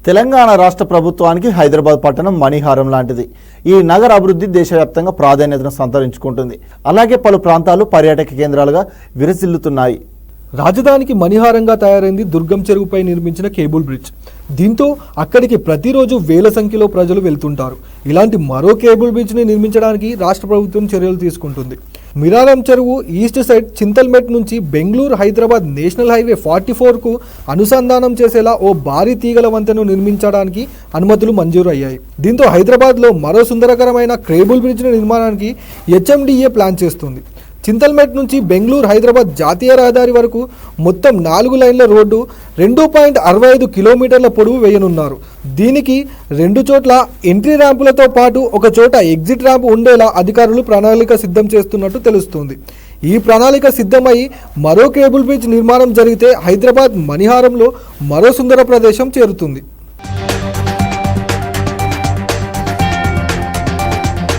తెలంగాణ రాష్ట్ర ప్రభుత్వానికి హైదరాబాద్ పట్టణం మణిహారం లాంటిది. ఈ నగర అభివృద్ధి దేశవ్యాప్తంగా ప్రాధాన్యతను సంతరించుకుంటుంది. అలాగే పలు ప్రాంతాలు పర్యాటక కేంద్రాలుగా విరసిల్లుతున్నాయి. రాజధానికి మణిహారంగా తయారైంది దుర్గం చెరువుపై నిర్మించిన కేబుల్ బ్రిడ్జ్. దీంతో అక్కడికి ప్రతిరోజు వేల సంఖ్యలో ప్రజలు వెళ్తుంటారు. ఇలాంటి మరో కేబుల్ బ్రిడ్జ్ని నిర్మించడానికి రాష్ట్ర ప్రభుత్వం చర్యలు తీసుకుంటుంది. మిరారం చెరువు ఈస్ట్ సైడ్ చింతల్మెట్ నుంచి బెంగళూరు హైదరాబాద్ నేషనల్ హైవే 44కు అనుసంధానం చేసేలా ఓ భారీ తీగల వంతెను నిర్మించడానికి అనుమతులు మంజూరు అయ్యాయి. దీంతో హైదరాబాద్లో మరో సుందరకరమైన కేబుల్ బ్రిడ్జ్ నిర్మాణానికి HMDA ప్లాన్ చేస్తుంది. చింతల్మెట్ నుంచి బెంగళూరు హైదరాబాద్ జాతీయ రహదారి వరకు మొత్తం 4 లైన్ల రోడ్డు 2.65 కిలోమీటర్ల పొడవు వేయనున్నారు. దీనికి 2 చోట్ల ఎంట్రీ ర్యాంపులతో పాటు ఒక చోట ఎగ్జిట్ ర్యాంప్ ఉండేలా అధికారులు ప్రణాళిక సిద్ధం చేస్తున్నట్టు తెలుస్తుంది. ఈ ప్రణాళిక సిద్ధమై మరో కేబుల్ బ్రిడ్జ్ నిర్మాణం జరిగితే హైదరాబాద్ మణిహారంలో మరో సుందర ప్రదేశం చేరుతుంది.